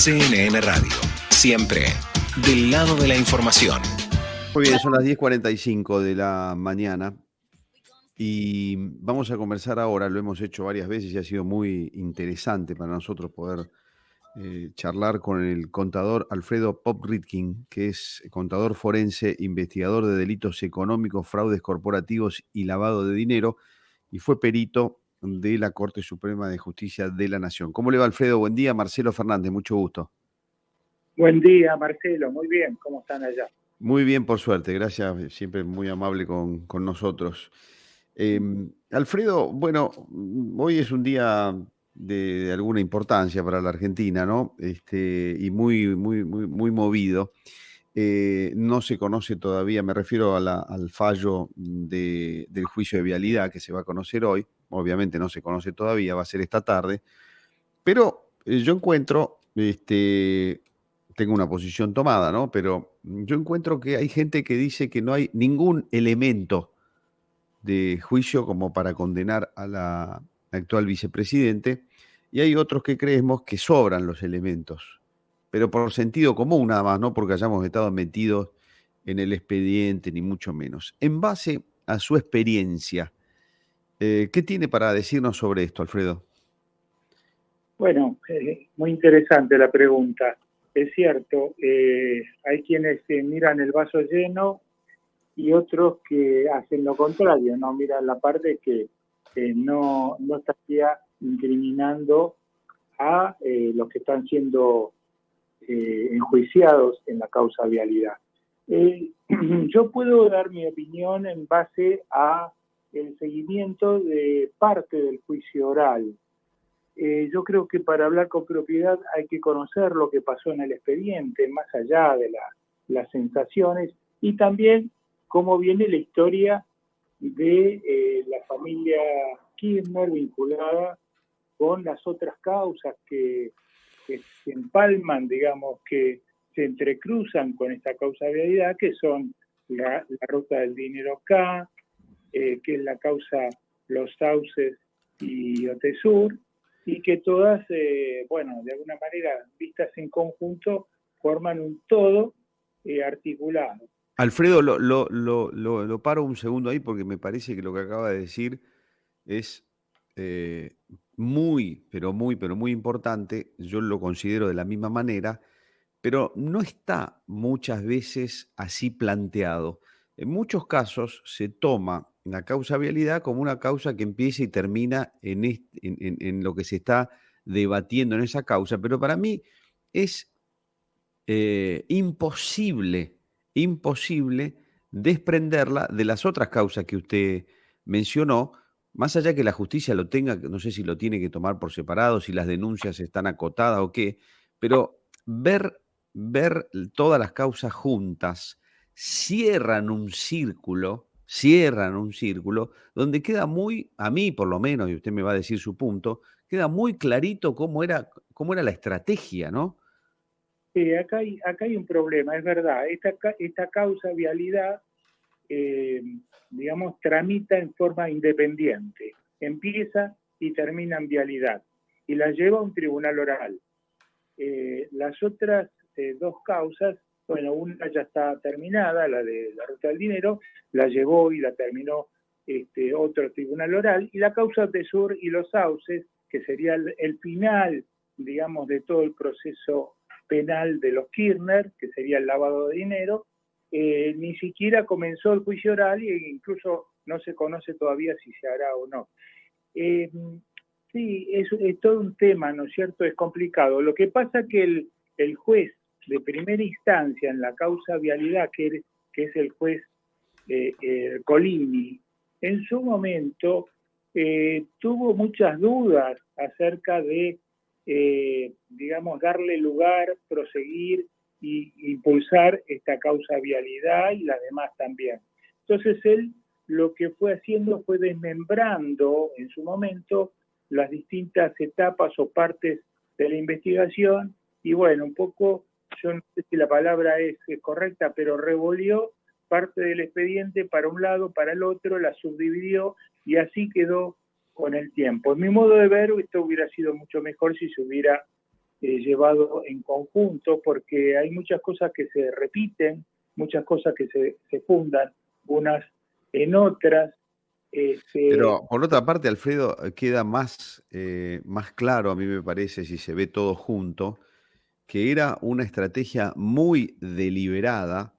CNN Radio, siempre del lado de la información. Muy bien, son las 10:45 de la mañana y vamos a conversar ahora, lo hemos hecho varias veces y ha sido muy interesante para nosotros poder charlar con el contador Alfredo Popp-Ritkin, que es contador forense, investigador de delitos económicos, fraudes corporativos y lavado de dinero, y fue perito de la Corte Suprema de Justicia de la Nación. ¿Cómo le va, Alfredo? Buen día, Marcelo Fernández, mucho gusto. Buen día, Marcelo, muy bien, ¿cómo están allá? Muy bien, por suerte, gracias, siempre muy amable con nosotros. Alfredo, bueno, hoy es un día de alguna importancia para la Argentina, ¿no? Y muy movido. No se conoce todavía, me refiero al fallo del juicio de vialidad que se va a conocer hoy. Obviamente no se conoce todavía, va a ser esta tarde. Pero yo encuentro, tengo una posición tomada, ¿no? Pero yo encuentro que hay gente que dice que no hay ningún elemento de juicio como para condenar a la actual vicepresidente, y hay otros que creemos que sobran los elementos, pero por sentido común nada más, no porque hayamos estado metidos en el expediente, ni mucho menos. En base a su experiencia, ¿qué tiene para decirnos sobre esto, Alfredo? Bueno, muy interesante la pregunta. Es cierto, hay quienes miran el vaso lleno y otros que hacen lo contrario, no miran la parte que no estaría incriminando a los que están siendo enjuiciados en la causa vialidad. Yo puedo dar mi opinión en base a el seguimiento de parte del juicio oral. Yo creo que para hablar con propiedad hay que conocer lo que pasó en el expediente, más allá de las sensaciones, y también cómo viene la historia de la familia Kirchner vinculada con las otras causas que se empalman, digamos, que se entrecruzan con esta causa de vialidad, que son la ruta del dinero acá, que es la causa Los Sauces y Otesur, y que todas, bueno, de alguna manera, vistas en conjunto, forman un todo articulado. Alfredo, lo paro un segundo ahí porque me parece que lo que acaba de decir es pero muy importante. Yo lo considero de la misma manera, pero no está muchas veces así planteado. En muchos casos se toma la causa vialidad como una causa que empieza y termina en lo que se está debatiendo en esa causa, pero para mí es imposible desprenderla de las otras causas que usted mencionó, más allá que la justicia lo tenga, no sé si lo tiene que tomar por separado, si las denuncias están acotadas o qué, pero ver todas las causas juntas cierran un círculo donde queda muy, a mí por lo menos, y usted me va a decir su punto, queda muy clarito cómo era la estrategia, ¿no? Acá hay un problema, es verdad. Esta causa vialidad, digamos, tramita en forma independiente. Empieza y termina en vialidad. Y la lleva a un tribunal oral. Las otras dos causas, bueno, una ya está terminada, la de la ruta del dinero, la llevó y la terminó otro tribunal oral. Y la causa Otesur y Los Sauces, que sería el final, digamos, de todo el proceso penal de los Kirchner, que sería el lavado de dinero, ni siquiera comenzó el juicio oral e incluso no se conoce todavía si se hará o no. Sí, es todo un tema, ¿no es cierto? Es complicado. Lo que pasa que el juez de primera instancia en la causa vialidad, que es el juez Colini, en su momento tuvo muchas dudas acerca de digamos, darle lugar, proseguir e impulsar esta causa vialidad y las demás también. Entonces él lo que fue haciendo fue desmembrando en su momento las distintas etapas o partes de la investigación y bueno, un poco, yo no sé si la palabra es correcta, pero revolvió parte del expediente para un lado, para el otro, la subdividió y así quedó con el tiempo. En mi modo de ver, esto hubiera sido mucho mejor si se hubiera llevado en conjunto, porque hay muchas cosas que se repiten, muchas cosas que se fundan unas en otras. Pero por otra parte, Alfredo, queda más claro, a mí me parece, si se ve todo junto, que era una estrategia muy deliberada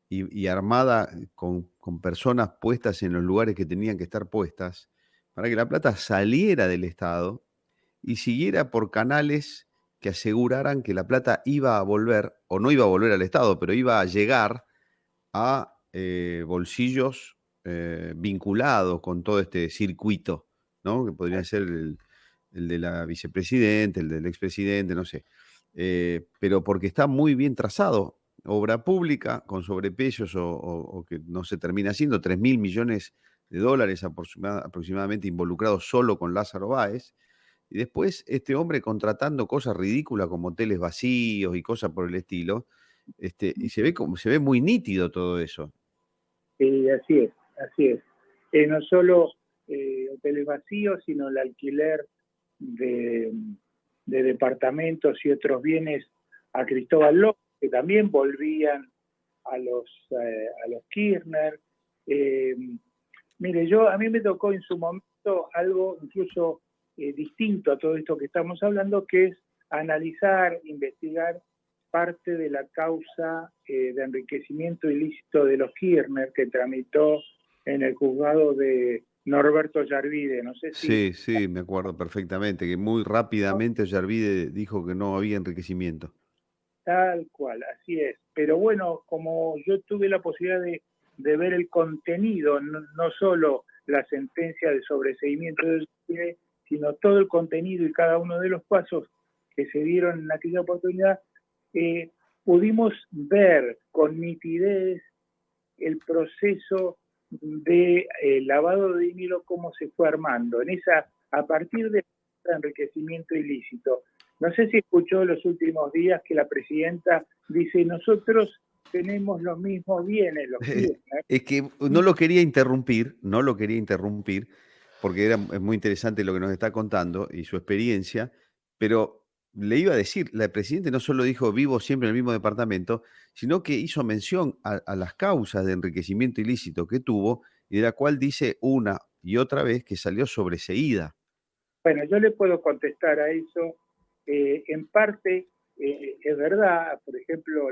y armada con personas puestas en los lugares que tenían que estar puestas, para que la plata saliera del Estado y siguiera por canales que aseguraran que la plata iba a volver, o no iba a volver al Estado, pero iba a llegar a bolsillos vinculados con todo este circuito, ¿no? Que podría ser el de la vicepresidenta, el del expresidente, no sé. Pero porque está muy bien trazado. Obra pública con sobreprecios o que no se termina haciendo, 3.000 millones de dólares aproximadamente involucrados solo con Lázaro Báez. Y después este hombre contratando cosas ridículas como hoteles vacíos y cosas por el estilo. Y se ve muy nítido todo eso. Así es, así es. No solo hoteles vacíos, sino el alquiler de, de departamentos y otros bienes a Cristóbal López, que también volvían a los Kirchner. Mire, a mí me tocó en su momento algo incluso distinto a todo esto que estamos hablando, que es analizar, investigar parte de la causa de enriquecimiento ilícito de los Kirchner que tramitó en el juzgado de Norberto Yarvide. No sé si... Sí, me acuerdo perfectamente, que muy rápidamente Yarvide dijo que no había enriquecimiento. Tal cual, así es. Pero bueno, como yo tuve la posibilidad de ver el contenido, no solo la sentencia de sobreseimiento del Yarvide, sino todo el contenido y cada uno de los pasos que se dieron en aquella oportunidad, pudimos ver con nitidez el proceso de lavado de dinero, cómo se fue armando, a partir de enriquecimiento ilícito. No sé si escuchó en los últimos días que la presidenta dice, nosotros tenemos los mismos bienes, los Kirchner. Es que no lo quería interrumpir, porque es muy interesante lo que nos está contando y su experiencia, pero le iba a decir, la presidenta no solo dijo vivo siempre en el mismo departamento, sino que hizo mención a las causas de enriquecimiento ilícito que tuvo y de la cual dice una y otra vez que salió sobreseída. Bueno, yo le puedo contestar a eso. En parte es verdad, por ejemplo,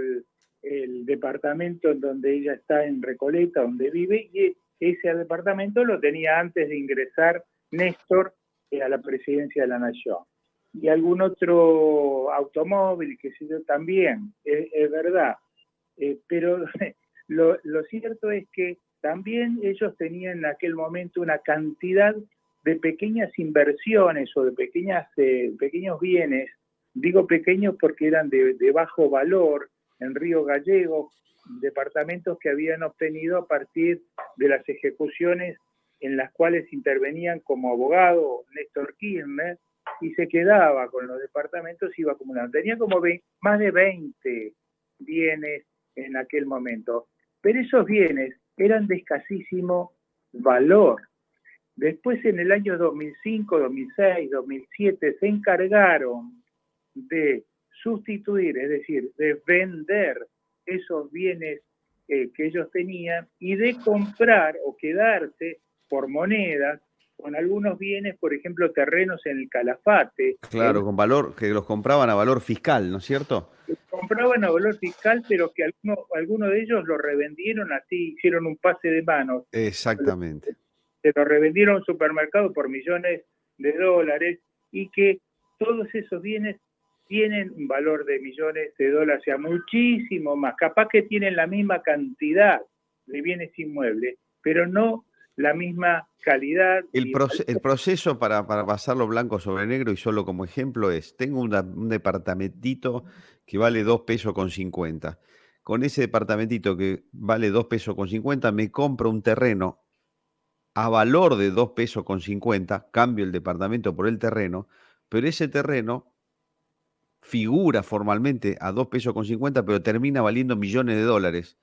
el departamento en donde ella está en Recoleta, donde vive, y ese departamento lo tenía antes de ingresar Néstor a la presidencia de la Nación. Y algún otro automóvil, que sé yo, también, es verdad. Pero lo cierto es que también ellos tenían en aquel momento una cantidad de pequeñas inversiones o de pequeños bienes, digo pequeños porque eran de bajo valor, en Río Gallegos, departamentos que habían obtenido a partir de las ejecuciones en las cuales intervenían como abogado Néstor Kirchner, y se quedaba con los departamentos, iba acumulando. Tenía como más de 20 bienes en aquel momento, pero esos bienes eran de escasísimo valor. Después, en el año 2005, 2006, 2007, se encargaron de sustituir, es decir, de vender esos bienes que ellos tenían y de comprar o quedarse por monedas con algunos bienes, por ejemplo, terrenos en el Calafate. Claro, con valor, que los compraban a valor fiscal, ¿no es cierto? Compraban a valor fiscal, pero que algunos de ellos lo revendieron así, hicieron un pase de manos. Exactamente. Se lo revendieron a un supermercado por millones de dólares, y que todos esos bienes tienen un valor de millones de dólares, o sea, muchísimo más. Capaz que tienen la misma cantidad de bienes inmuebles, pero no la misma calidad. El proceso para pasarlo blanco sobre negro, y solo como ejemplo, tengo un departamentito que vale 2 pesos con 50. Con ese departamentito que vale 2 pesos con 50, me compro un terreno a valor de 2 pesos con 50, cambio el departamento por el terreno, pero ese terreno figura formalmente a 2 pesos con 50, pero termina valiendo millones de dólares,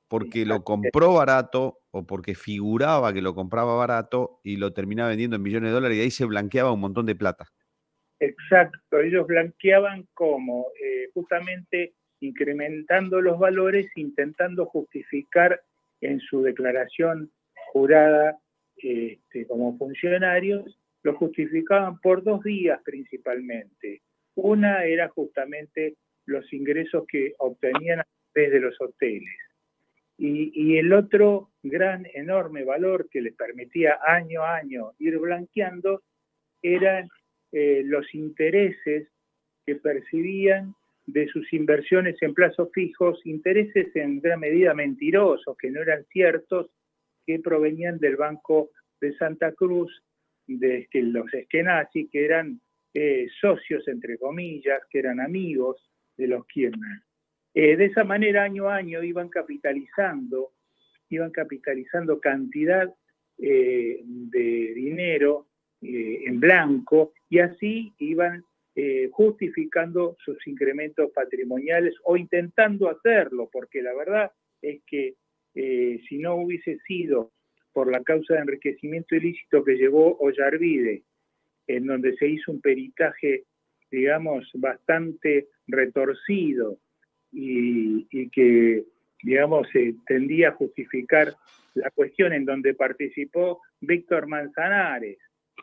porque lo compró barato o porque figuraba que lo compraba barato y lo terminaba vendiendo en millones de dólares, y ahí se blanqueaba un montón de plata. Exacto, ellos blanqueaban como justamente incrementando los valores, intentando justificar en su declaración jurada como funcionarios, lo justificaban por 2 vías principalmente. Una era justamente los ingresos que obtenían a través de los hoteles. Y el otro gran, enorme valor que les permitía año a año ir blanqueando eran los intereses que percibían de sus inversiones en plazos fijos, intereses en gran medida mentirosos, que no eran ciertos, que provenían del Banco de Santa Cruz, de los Eskenazi, que eran socios, entre comillas, que eran amigos de los Kirchner. De esa manera, año a año, iban capitalizando cantidad de dinero en blanco, y así iban justificando sus incrementos patrimoniales o intentando hacerlo, porque la verdad es que si no hubiese sido por la causa de enriquecimiento ilícito que llevó Ollarvide, en donde se hizo un peritaje, digamos, bastante retorcido y que, digamos, tendía a justificar la cuestión, en donde participó Víctor Manzanares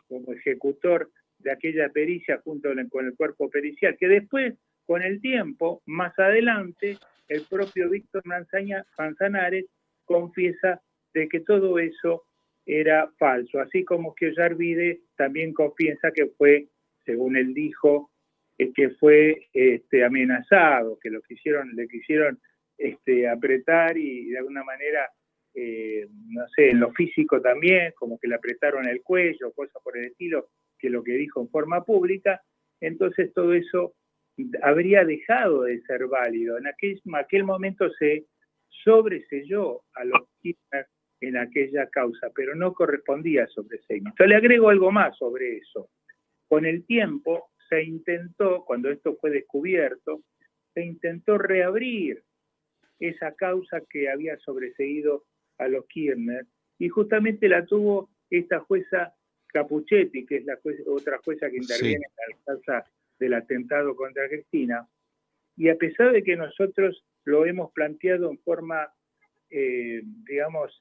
como ejecutor de aquella pericia junto con el cuerpo pericial, que después, con el tiempo, más adelante, el propio Víctor Manzanares confiesa de que todo eso era falso, así como que Ollarvide también confiesa que fue, según él dijo, que fue amenazado, que le quisieron apretar y de alguna manera, no sé, en lo físico también, como que le apretaron el cuello, cosas por el estilo, que lo que dijo en forma pública. Entonces todo eso habría dejado de ser válido. En aquel momento se sobreselló a los Kirchner en aquella causa, pero no correspondía sobreseimiento. Le agrego algo más sobre eso. Con el tiempo se intentó, cuando esto fue descubierto, se intentó reabrir esa causa que había sobreseído a los Kirchner, y justamente la tuvo esta jueza Capuchetti, que es otra jueza que interviene en la causa del atentado contra Cristina. Y a pesar de que nosotros lo hemos planteado en forma, digamos,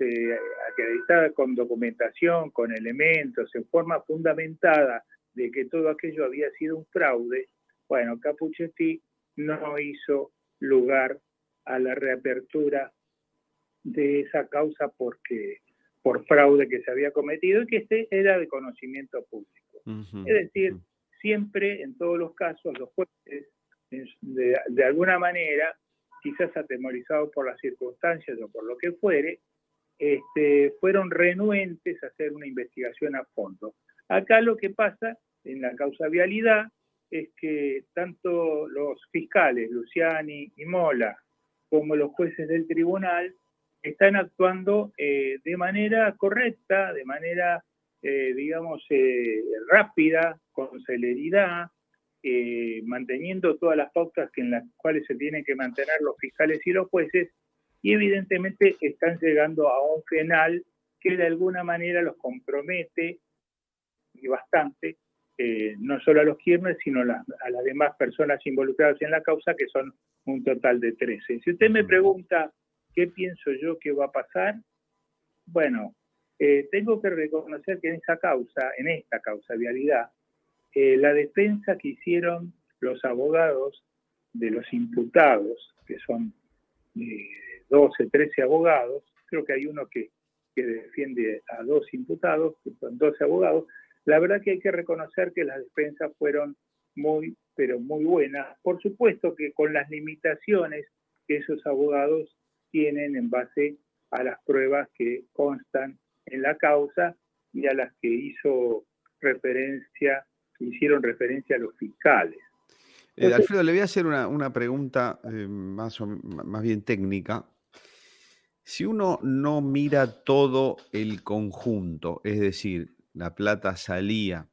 acreditada con documentación, con elementos, en forma fundamentada de que todo aquello había sido un fraude, bueno, Capuchetti no hizo lugar a la reapertura de esa causa por fraude que se había cometido y que era de conocimiento público. Es decir, siempre, en todos los casos, los jueces, de alguna manera, quizás atemorizados por las circunstancias o por lo que fuere, fueron renuentes a hacer una investigación a fondo. Acá lo que pasa en la causa vialidad es que tanto los fiscales, Luciani y Mola, como los jueces del tribunal, están actuando de manera correcta, de manera, digamos, rápida, con celeridad, manteniendo todas las pautas en las cuales se tienen que mantener los fiscales y los jueces, y evidentemente están llegando a un final que de alguna manera los compromete, y bastante, no solo a los Kirchner, sino a las demás personas involucradas en la causa, que son un total de 13. Si usted me pregunta qué pienso yo que va a pasar, bueno, tengo que reconocer que en esta causa vialidad, la defensa que hicieron los abogados de los imputados, que son 12, 13 abogados, creo que hay uno que defiende a 2 imputados, que son 12 abogados, la verdad que hay que reconocer que las defensas fueron muy, pero muy buenas. Por supuesto que con las limitaciones que esos abogados tienen en base a las pruebas que constan en la causa y a las que hicieron referencia a los fiscales. Entonces, Alfredo, le voy a hacer una pregunta más bien técnica. Si uno no mira todo el conjunto, es decir, la plata salía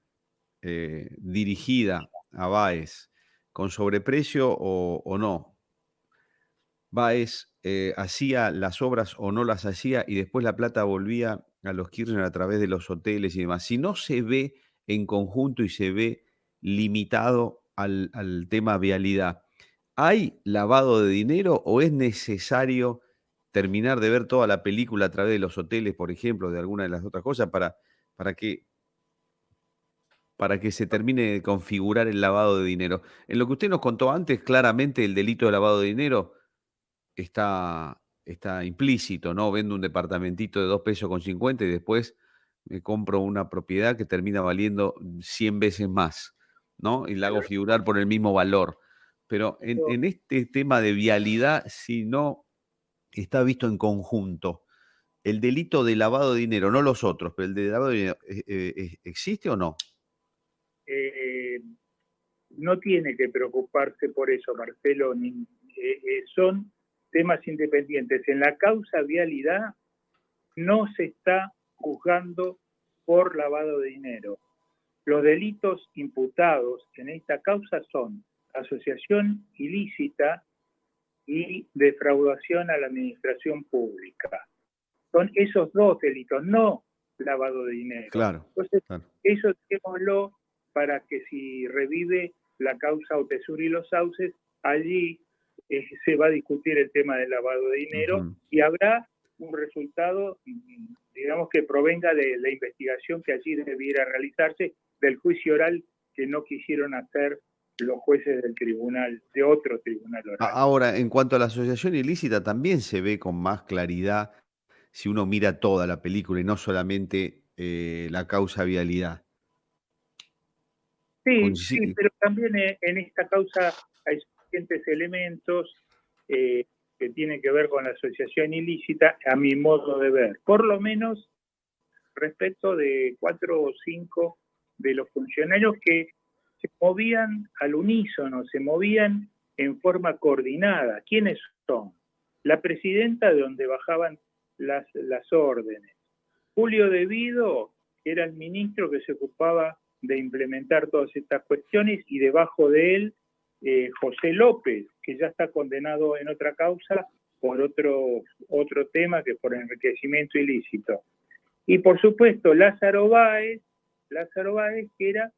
dirigida a Báez con sobreprecio o no, Báez hacía las obras o no las hacía y después la plata volvía a los Kirchner a través de los hoteles y demás. Si no se ve en conjunto y se ve limitado al tema vialidad. ¿Hay lavado de dinero o es necesario terminar de ver toda la película a través de los hoteles, por ejemplo, de alguna de las otras cosas, para que, para que se termine de configurar el lavado de dinero? En lo que usted nos contó antes, claramente el delito de lavado de dinero está implícito, ¿no? Vendo un departamentito de 2,50 pesos y después me compro una propiedad que termina valiendo 100 veces más, ¿no? Y la hago figurar por el mismo valor. Pero en este tema de vialidad, si no está visto en conjunto, el delito de lavado de dinero, no los otros, pero el de lavado de dinero, ¿existe o no? No tiene que preocuparse por eso, Marcelo, son temas independientes. En la causa vialidad no se está juzgando por lavado de dinero. Los delitos imputados en esta causa son asociación ilícita y defraudación a la administración pública. Son esos dos delitos, no lavado de dinero. Claro. Entonces, claro. eso dejémoslo para que si revive la causa Otesur y los Sauces, allí se va a discutir el tema del lavado de dinero y habrá un resultado, digamos, que provenga de la investigación que allí debiera realizarse, del juicio oral que no quisieron hacer los jueces del tribunal, de otro tribunal oral. Ahora, en cuanto a la asociación ilícita, también se ve con más claridad si uno mira toda la película y no solamente la causa vialidad. Sí, pero también en esta causa hay suficientes elementos que tienen que ver con la asociación ilícita, a mi modo de ver. Por lo menos respecto de 4 o 5 de los funcionarios que se movían al unísono, se movían en forma coordinada. ¿Quiénes son? La presidenta, de donde bajaban las órdenes. Julio De Vido era el ministro que se ocupaba de implementar todas estas cuestiones, y debajo de él José López, que ya está condenado en otra causa por otro tema, que por enriquecimiento ilícito. Y por supuesto Lázaro Báez, que era,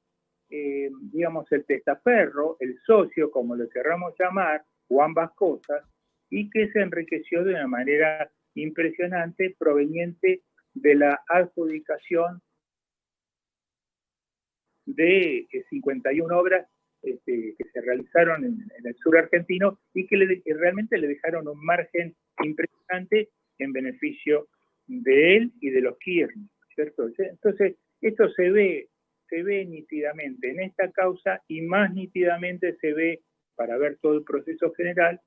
digamos, el testaferro, el socio, como lo querramos llamar, o ambas cosas, y que se enriqueció de una manera impresionante proveniente de la adjudicación de 51 obras que se realizaron en el sur argentino y que realmente le dejaron un margen impresionante en beneficio de él y de los Kirchner, ¿cierto? Entonces, esto se ve nítidamente en esta causa, y más nítidamente se ve, para ver todo el proceso general,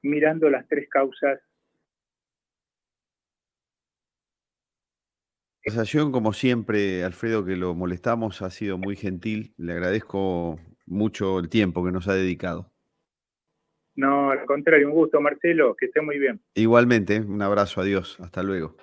mirando las tres causas. La conversación, como siempre, Alfredo, que lo molestamos, ha sido muy gentil. Le agradezco mucho el tiempo que nos ha dedicado. No, al contrario, un gusto, Marcelo, que esté muy bien. Igualmente, un abrazo, adiós, hasta luego.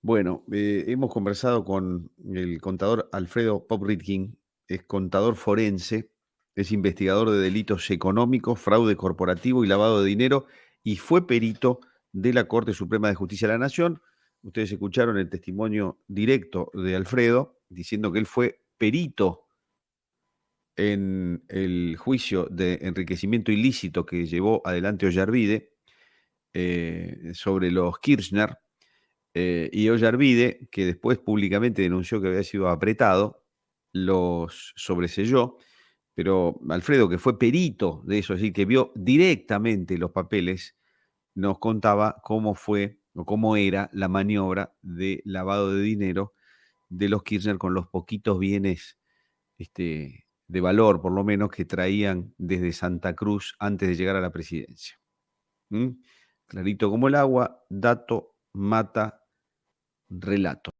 Bueno, hemos conversado con el contador Alfredo Popritkin, es contador forense, es investigador de delitos económicos, fraude corporativo y lavado de dinero, y fue perito de la Corte Suprema de Justicia de la Nación. Ustedes escucharon el testimonio directo de Alfredo diciendo que él fue perito en el juicio de enriquecimiento ilícito que llevó adelante Ollarvide sobre los Kirchner, y Ollarvide, que después públicamente denunció que había sido apretado, los sobreselló, pero Alfredo, que fue perito de eso, es decir, que vio directamente los papeles, nos contaba cómo fue o cómo era la maniobra de lavado de dinero de los Kirchner con los poquitos bienes de valor, por lo menos, que traían desde Santa Cruz antes de llegar a la presidencia. Clarito como el agua, dato mata relato.